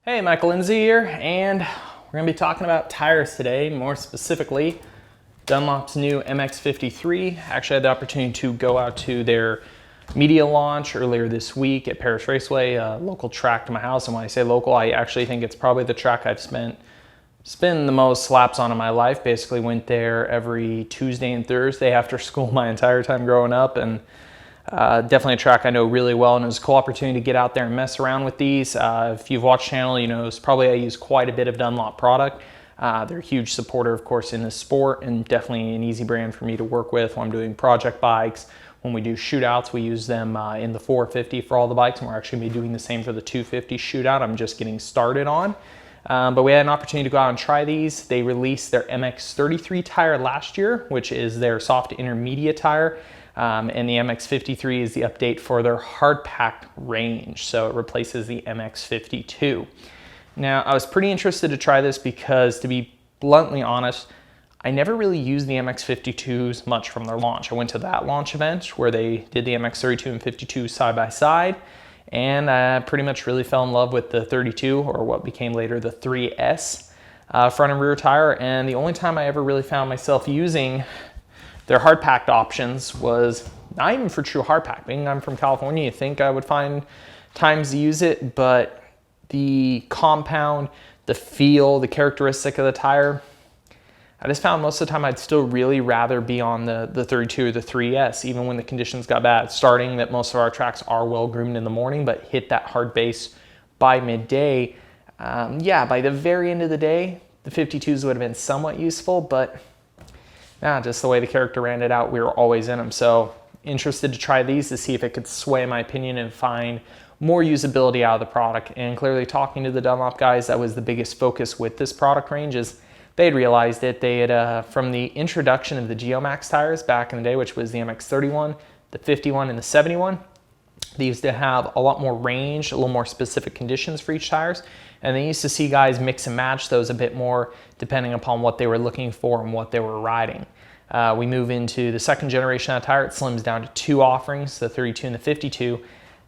Hey, Michael, Lindsay here, and we're going to be talking about tires today, more specifically Dunlop's new MX53. Actually, I had the opportunity to go out to their media launch earlier this week at Paris Raceway, a local track to my house. And when I say local, I actually think it's probably the track I've spent the most laps on in my life. Basically went there every Tuesday and Thursday after school my entire time growing up, and definitely a track I know really well, and it was a cool opportunity to get out there and mess around with these. If you've watched the channel, you know it's probably I use quite a bit of Dunlop product. They're a huge supporter, of course, in this sport, and definitely an easy brand for me to work with when I'm doing project bikes. When we do shootouts, we use them in the 450 for all the bikes, and we're actually going to be doing the same for the 250 shootout I'm just getting started on. But we had an opportunity to go out and try these. They released their MX33 tire last year, which is their soft intermediate tire. And the MX53 is the update for their hard packed range. So it replaces the MX52. Now, I was pretty interested to try this because, to be bluntly honest, I never really used the MX52s much from their launch. I went to that launch event where they did the MX32 and 52 side by side, and I pretty much really fell in love with the 32, or what became later the 3S front and rear tire. And the only time I ever really found myself using their hard packed options was not even for true hard pack. Being I'm from California, you think I would find times to use it, but the compound, the feel, the characteristic of the tire, I just found most of the time I'd still really rather be on the 32 or the 3S, even when the conditions got bad. Starting that most of our tracks are well groomed in the morning, but hit that hard base by midday. Yeah, by the very end of the day, the 52s would have been somewhat useful, but just the way the character ran it out, we were always in them. So interested to try these to see if it could sway my opinion and find more usability out of the product. And clearly, talking to the Dunlop guys, that was the biggest focus with this product range, is they had realized it. They had, from the introduction of the Geomax tires back in the day, which was the MX31, the 51, and the 71, they used to have a lot more range, a little more specific conditions for each tires. And they used to see guys mix and match those a bit more depending upon what they were looking for and what they were riding. We move into the second generation of tire. It slims down to two offerings, the 32 and the 52.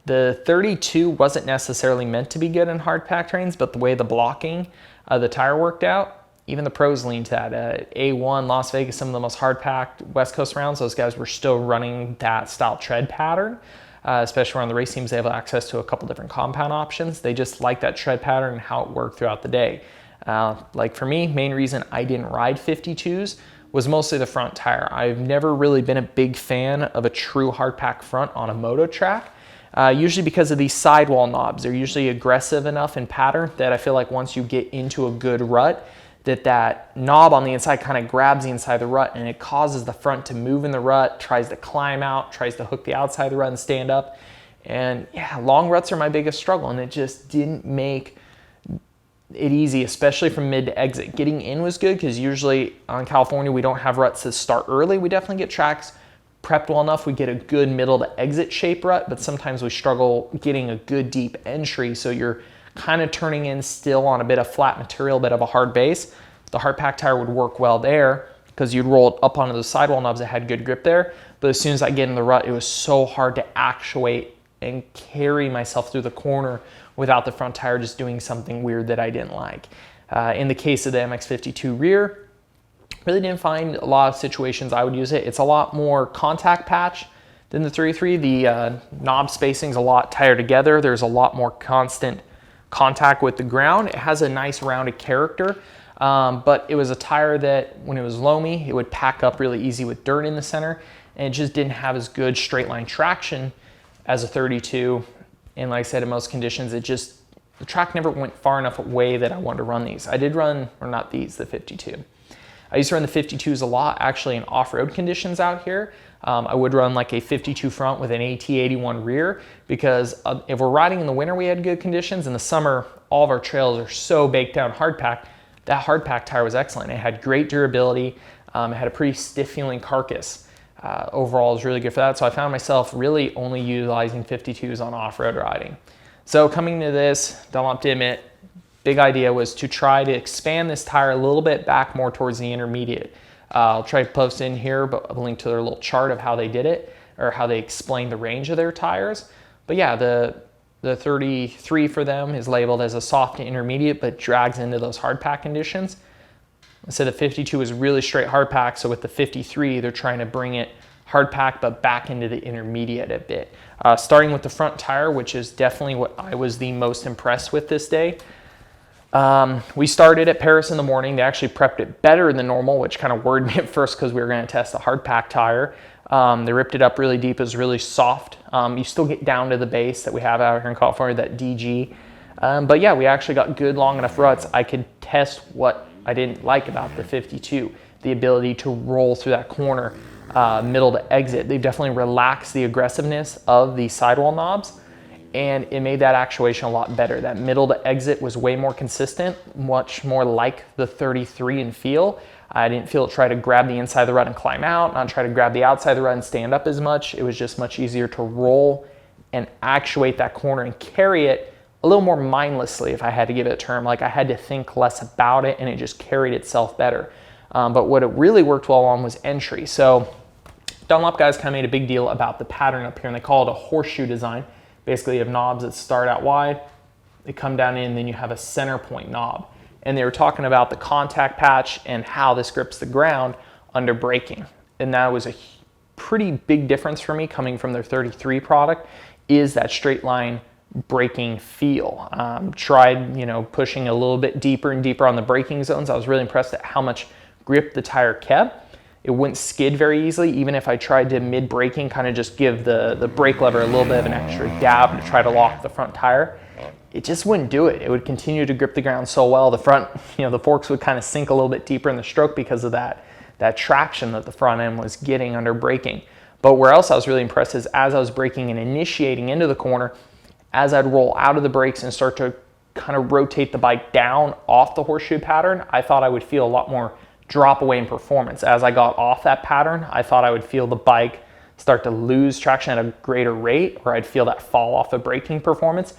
The 32 wasn't necessarily meant to be good in hard pack trains, but the way the blocking of the tire worked out, even the pros leaned to that. A1, Las Vegas, some of the most hard packed West Coast rounds, those guys were still running that style tread pattern. Especially around the race teams, they have access to a couple different compound options. They just like that tread pattern and how it worked throughout the day. Like for me, main reason I didn't ride 52s was mostly the front tire. I've never really been a big fan of a true hard pack front on a moto track, usually because of these sidewall knobs. They're usually aggressive enough in pattern that I feel like once you get into a good rut, that knob on the inside kind of grabs the inside of the rut, and it causes the front to move in the rut, tries to climb out, tries to hook the outside of the rut and stand up. And yeah, long ruts are my biggest struggle, and it just didn't make it easy, especially from mid to exit. Getting in was good because usually on California we don't have ruts that start early. We definitely get tracks prepped well enough. We get a good middle to exit shape rut, but sometimes we struggle getting a good deep entry, so you're kind of turning in still on a bit of flat material, a bit of a hard base. The hard pack tire would work well there because you'd roll it up onto the sidewall knobs that had good grip there. But as soon as I get in the rut, it was so hard to actuate and carry myself through the corner without the front tire just doing something weird that I didn't like. In the case of the MX52 rear, really didn't find a lot of situations I would use it. It's a lot more contact patch than the 33. The knob spacing's a lot tighter together. There's a lot more constant contact with the ground. It has a nice rounded character, but it was a tire that when it was loamy, it would pack up really easy with dirt in the center, and it just didn't have as good straight line traction as a 32. And like I said, in most conditions, the track never went far enough away that I wanted to run these. I did run, or not these, the 52. I used to run the 52s a lot actually in off-road conditions out here. I would run like a 52 front with an AT81 rear because if we're riding in the winter, we had good conditions. In the summer, all of our trails are so baked down hard pack. That hard pack tire was excellent. It had great durability. It had a pretty stiff feeling carcass. Overall, it was really good for that. So I found myself really only utilizing 52s on off-road riding. So coming to this, Dunlop did admit, big idea was to try to expand this tire a little bit back more towards the intermediate. I'll try to post in here but a link to their little chart of how they did it, or how they explained the range of their tires. But yeah, the The 33 for them is labeled as a soft to intermediate, but drags into those hard pack conditions. Instead of 52 is really straight hard pack, so with the 53, they're trying to bring it hard pack, but back into the intermediate a bit. Starting with the front tire, which is definitely what I was the most impressed with this day. We started at Paris in the morning. They actually prepped it better than normal, which kind of worried me at first because we were going to test the hard pack tire. They ripped it up really deep. It was really soft. You still get down to the base that we have out here in California, that DG. But yeah, we actually got good long enough ruts. I could test what I didn't like about the 52, the ability to roll through that corner, middle to exit. They've definitely relaxed the aggressiveness of the sidewall knobs, and it made that actuation a lot better. That middle to exit was way more consistent, much more like the 33 in feel. I didn't feel it try to grab the inside of the rut and climb out, not try to grab the outside of the rut and stand up as much. It was just much easier to roll and actuate that corner and carry it a little more mindlessly, if I had to give it a term. Like I had to think less about it and it just carried itself better. But what it really worked well on was entry. So Dunlop guys kind of made a big deal about the pattern up here, and they call it a horseshoe design. Basically, you have knobs that start out wide, they come down in, and then you have a center point knob. And they were talking about the contact patch and how this grips the ground under braking. And that was a pretty big difference for me coming from their 33 product, is that straight line braking feel. Tried, pushing a little bit deeper and deeper on the braking zones. I was really impressed at how much grip the tire kept. It wouldn't skid very easily, even if I tried to mid-braking kind of just give the brake lever a little bit of an extra dab to try to lock the front tire. It just wouldn't do it. It would continue to grip the ground so well. The front, the forks would kind of sink a little bit deeper in the stroke because of that traction that the front end was getting under braking. But where else I was really impressed is as I was braking and initiating into the corner, as I'd roll out of the brakes and start to kind of rotate the bike down off the horseshoe pattern, I thought I would feel a lot more drop away in performance. As I got off that pattern, I thought I would feel the bike start to lose traction at a greater rate, or I'd feel that fall off of braking performance.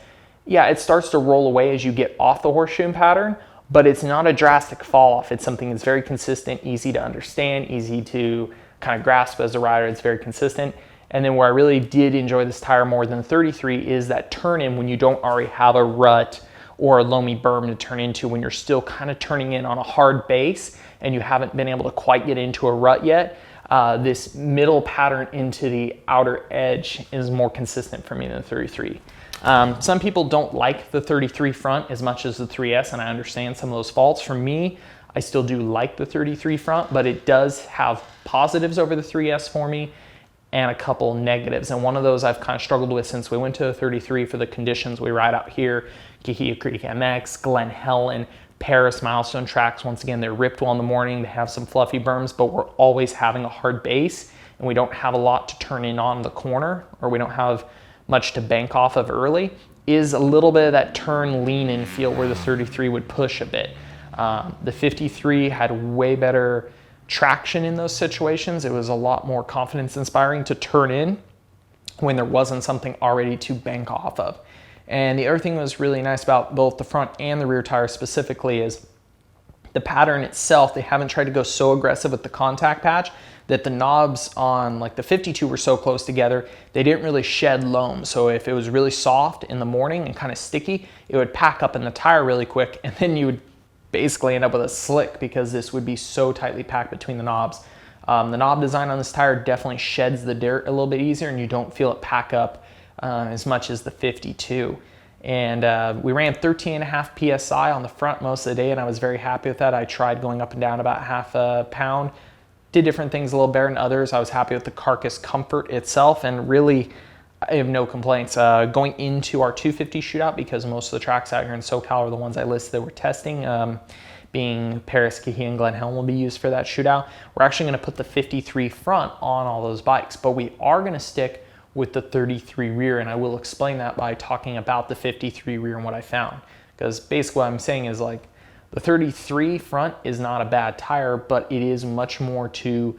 Yeah, it starts to roll away as you get off the horseshoe pattern, but it's not a drastic fall off. It's something that's very consistent, easy to understand, easy to kind of grasp as a rider. It's very consistent. And then where I really did enjoy this tire more than the 33 is that turn in when you don't already have a rut or a loamy berm to turn into, when you're still kind of turning in on a hard base and you haven't been able to quite get into a rut yet. This middle pattern into the outer edge is more consistent for me than the 33. Some people don't like the 33 front as much as the 3S, and I understand some of those faults. For me, I still do like the 33 front, but it does have positives over the 3S for me and a couple negatives. And one of those I've kind of struggled with since we went to the 33 for the conditions we ride out here. Cahuilla Creek MX, Glen Helen, Paris milestone tracks. Once again, they're ripped well in the morning. They have some fluffy berms, but we're always having a hard base and we don't have a lot to turn in on the corner, or we don't have much to bank off of early. Is a little bit of that turn lean in feel where the 33 would push a bit. The 53 had way better traction in those situations. It was a lot more confidence inspiring to turn in when there wasn't something already to bank off of. And the other thing that was really nice about both the front and the rear tires specifically is the pattern itself. They haven't tried to go so aggressive with the contact patch that the knobs on like the 52 were so close together, they didn't really shed loam. So if it was really soft in the morning and kind of sticky, it would pack up in the tire really quick, and then you would basically end up with a slick because this would be so tightly packed between the knobs. The knob design on this tire definitely sheds the dirt a little bit easier, and you don't feel it pack up as much as the 52. And we ran 13.5 PSI on the front most of the day, and I was very happy with that. I tried going up and down about half a pound, did different things a little better than others. I was happy with the carcass comfort itself, and really I have no complaints. Going into our 250 shootout, because most of the tracks out here in SoCal are the ones I listed that we're testing, being Paris, Cahuilla, and Glen Helen will be used for that shootout. We're actually going to put the 53 front on all those bikes, but we are going to stick with the 33 rear, and I will explain that by talking about the 53 rear and what I found. Because basically what I'm saying is, like, the 33 front is not a bad tire, but it is much more to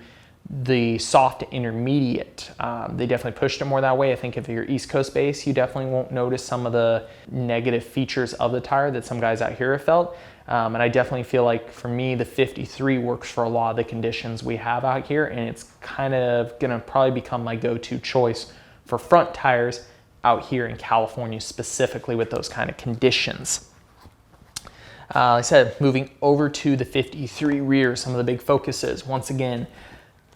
the soft intermediate. They definitely pushed it more that way. I think if you're East Coast based, you definitely won't notice some of the negative features of the tire that some guys out here have felt. And I definitely feel like for me, the 53 works for a lot of the conditions we have out here, and it's kind of gonna probably become my go-to choice for front tires out here in California specifically with those kind of conditions. Like I said, moving over to the 53 rear, some of the big focuses. Once again,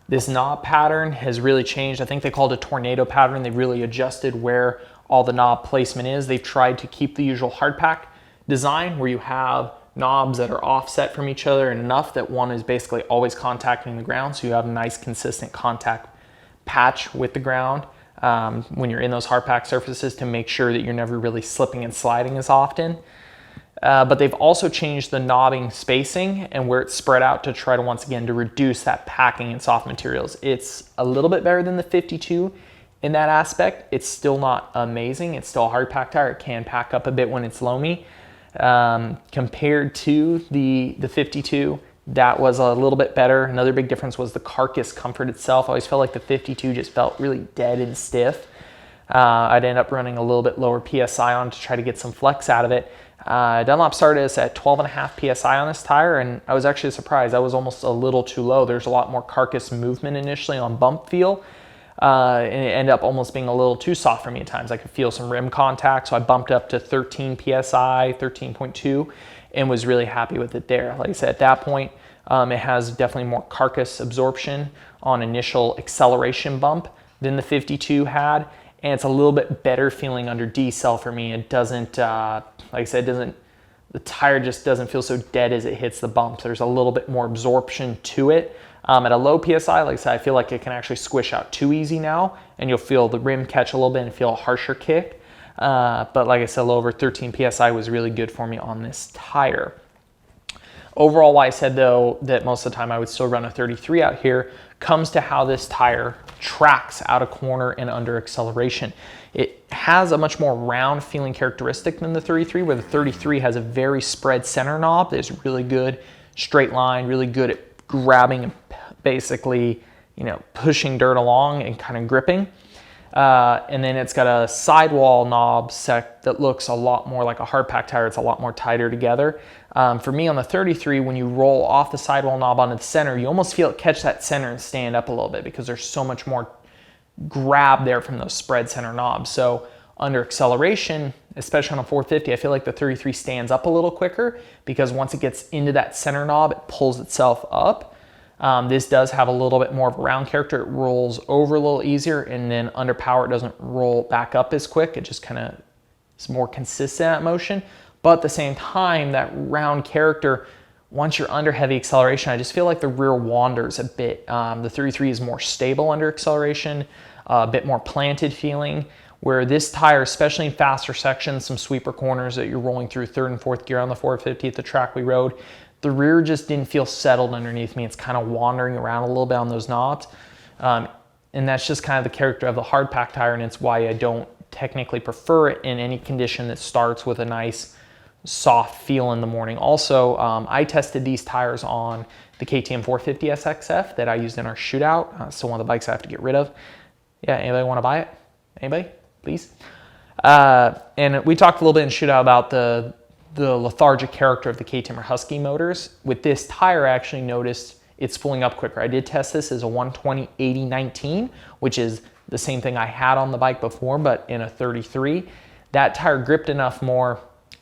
this knob pattern has really changed. I think they called it a tornado pattern. They've really adjusted where all the knob placement is. They've tried to keep the usual hardpack design where you have knobs that are offset from each other and enough that one is basically always contacting the ground, so you have a nice consistent contact patch with the ground when you're in those hardpack surfaces to make sure that you're never really slipping and sliding as often. But they've also changed the knobbing spacing and where it's spread out to try to, once again, to reduce that packing in soft materials. It's a little bit better than the 52 in that aspect. It's still not amazing. It's still a hard pack tire. It can pack up a bit when it's loamy. Compared to the 52, that was a little bit better. Another big difference was the carcass comfort itself. I always felt like the 52 just felt really dead and stiff. I'd end up running a little bit lower PSI on to try to get some flex out of it. Dunlop started us at 12.5 PSI on this tire, and I was actually surprised. I was almost a little too low. There's a lot more carcass movement initially on bump feel, and it ended up almost being a little too soft for me at times. I could feel some rim contact, so I bumped up to 13 PSI, 13.2, and was really happy with it there. Like I said, at that point, it has definitely more carcass absorption on initial acceleration bump than the 52 had, and it's a little bit better feeling under decel for me. It doesn't, like I said, the tire just doesn't feel so dead as it hits the bumps. There's a little bit more absorption to it. At a low PSI, like I said, I feel like it can actually squish out too easy now, and you'll feel the rim catch a little bit and feel a harsher kick. But like I said, a little over 13 PSI was really good for me on this tire. Overall, why I said though that most of the time I would still run a 33 out here comes to how this tire tracks out of corner and under acceleration. It has a much more round feeling characteristic than the 33, where the 33 has a very spread center knob that's really good, straight line, really good at grabbing and basically, you know, pushing dirt along and kind of gripping. And then it's got a sidewall knob set that looks a lot more like a hard pack tire. It's a lot more tighter together. For me on the 33, when you roll off the sidewall knob onto the center, you almost feel it catch that center and stand up a little bit because there's so much more grab there from those spread center knobs. So under acceleration, especially on a 450, I feel like the 33 stands up a little quicker because once it gets into that center knob, it pulls itself up. This does have a little bit more of a round character. It rolls over a little easier, and then under power, it doesn't roll back up as quick. It just kind of is more consistent at motion. But at the same time, that round character, once you're under heavy acceleration, I just feel like the rear wanders a bit. The 33 is more stable under acceleration, a bit more planted feeling, where this tire, especially in faster sections, some sweeper corners that you're rolling through third and fourth gear on the 450 at the track we rode, the rear just didn't feel settled underneath me. It's kind of wandering around a little bit on those knobs. And that's just kind of the character of the hard pack tire, and it's why I don't technically prefer it in any condition that starts with a nice soft feel in the morning. Also, I tested these tires on the KTM 450 SXF that I used in our shootout. So one of the bikes I have to get rid of. Yeah, anybody want to buy it? Anybody? Please? And we talked a little bit in shootout about the lethargic character of the KTM or Husky motors. With this tire, I actually noticed it's pulling up quicker. I did test this as a 120/80/19, which is the same thing I had on the bike before, but in a 33. That tire gripped enough more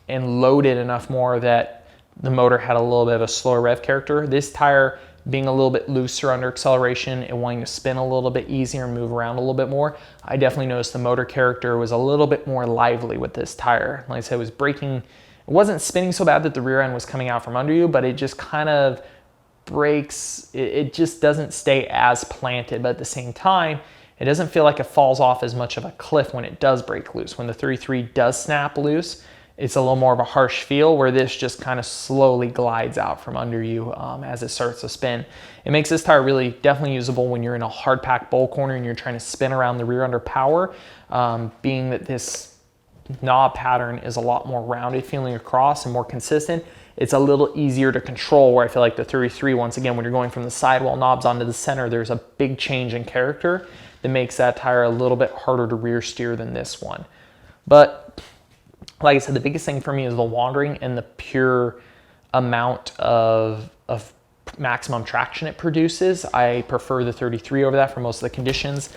and loaded enough more that the motor had a little bit of a slower rev character. This tire being a little bit looser under acceleration and wanting to spin a little bit easier and move around a little bit more, I definitely noticed the motor character was a little bit more lively with this tire. Like I said, it was braking. It wasn't spinning so bad that the rear end was coming out from under you, but it just kind of breaks. It just doesn't stay as planted, but at the same time, it doesn't feel like it falls off as much of a cliff when it does break loose. When the 33 does snap loose, it's a little more of a harsh feel, where this just kind of slowly glides out from under you as it starts to spin. It makes this tire really definitely usable when you're in a hard pack bowl corner and you're trying to spin around the rear under power, being that this knob pattern is a lot more rounded feeling across and more consistent. It's a little easier to control, where I feel like the 33, once again, when you're going from the sidewall knobs onto the center, there's a big change in character that makes that tire a little bit harder to rear steer than this one. But like I said, the biggest thing for me is the wandering and the pure amount of maximum traction it produces. I prefer the 33 over that for most of the conditions.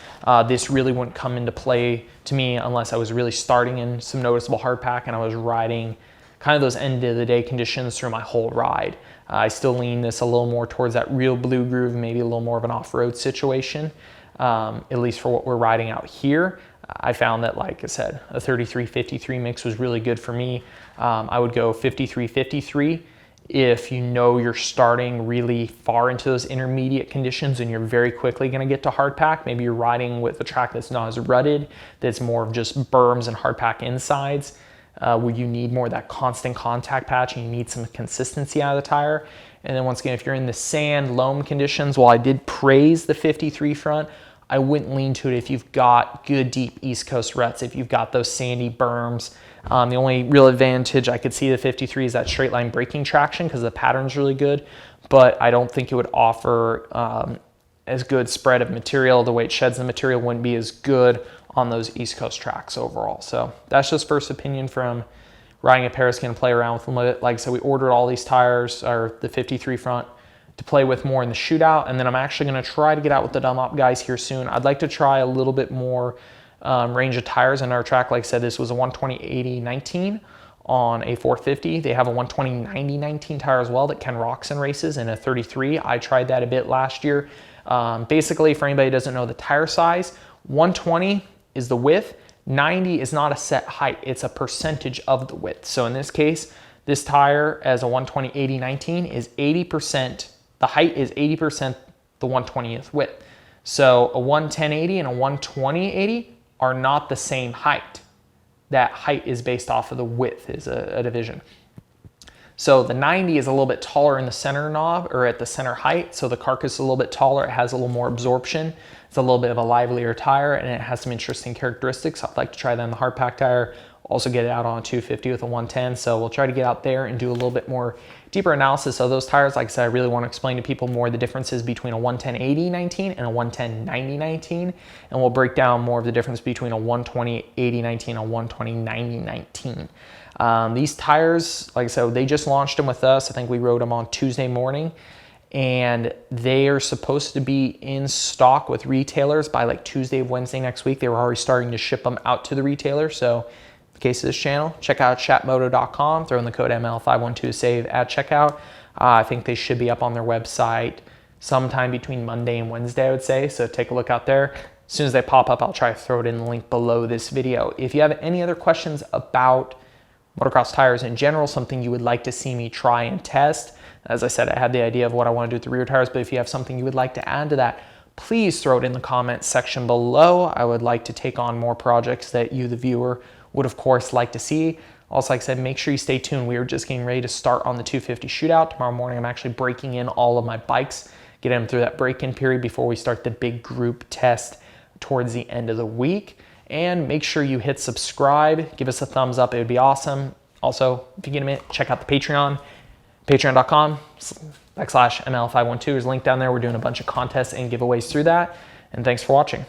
This really wouldn't come into play to me unless I was really starting in some noticeable hard pack and I was riding kind of those end of the day conditions through my whole ride. I still lean this a little more towards that real blue groove, maybe a little more of an off-road situation, at least for what we're riding out here. I found that, like I said, a 33-53 mix was really good for me. I would go 53-53 if you know you're starting really far into those intermediate conditions and you're very quickly going to get to hard pack. Maybe you're riding with a track that's not as rutted, that's more of just berms and hard pack insides, where you need more of that constant contact patch and you need some consistency out of the tire. And then once again, if you're in the sand, loam conditions, while I did praise the 53 front, I wouldn't lean to it if you've got good deep East Coast ruts, if you've got those sandy berms. The only real advantage I could see the 53 is that straight line braking traction because the pattern's really good, but I don't think it would offer as good spread of material. The way it sheds the material wouldn't be as good on those East Coast tracks overall. So that's just first opinion from riding a pair, going to play around with them. Like I said, we ordered all these tires, or the 53 front, to play with more in the shootout, and then I'm actually going to try to get out with the Dunlop guys here soon. I'd like to try a little bit more range of tires in our track. Like I said, this was a 120/80/19 on a 450. They have a 120/90/19 tire as well that Ken Roxon races in a 33. I tried that a bit last year. Basically, for anybody who doesn't know the tire size, 120 is the width, 90 is not a set height, it's a percentage of the width. So in this case, this tire as a 120/80/19 is 80%. The height is 80% the 120th width. So a 110/80 and a 120/80 are not the same height. That height is based off of the width, is a division. So the 90 is a little bit taller in the center knob, or at the center height. So the carcass is a little bit taller. It has a little more absorption. It's a little bit of a livelier tire, and it has some interesting characteristics. I'd like to try that in the hard pack tire. Also get it out on a 250 with a 110. So we'll try to get out there and do a little bit more deeper analysis of those tires. Like I said, I really want to explain to people more the differences between a 110/80/19 and a 110/90/19. And we'll break down more of the difference between a 120/80/19 and a 120/90/19. These tires, like I said, they just launched them with us. I think we rode them on Tuesday morning, and they are supposed to be in stock with retailers by like Tuesday, Wednesday next week. They were already starting to ship them out to the retailer. So in the case of this channel, check out chatmoto.com, throw in the code ML512 save at checkout. I think they should be up on their website sometime between Monday and Wednesday, I would say. So take a look out there. As soon as they pop up, I'll try to throw it in the link below this video. If you have any other questions about motocross tires in general, something you would like to see me try and test, as I said, I had the idea of what I want to do with the rear tires, but if you have something you would like to add to that, please throw it in the comments section below. I would like to take on more projects that you, the viewer, would of course like to see. Also, like I said, make sure you stay tuned. We are just getting ready to start on the 250 shootout. Tomorrow morning, I'm actually breaking in all of my bikes, getting them through that break-in period before we start the big group test towards the end of the week. And make sure you hit subscribe, give us a thumbs up, it would be awesome. Also, if you get a minute, check out the Patreon, patreon.com/ML512 is linked down there. We're doing a bunch of contests and giveaways through that. And thanks for watching.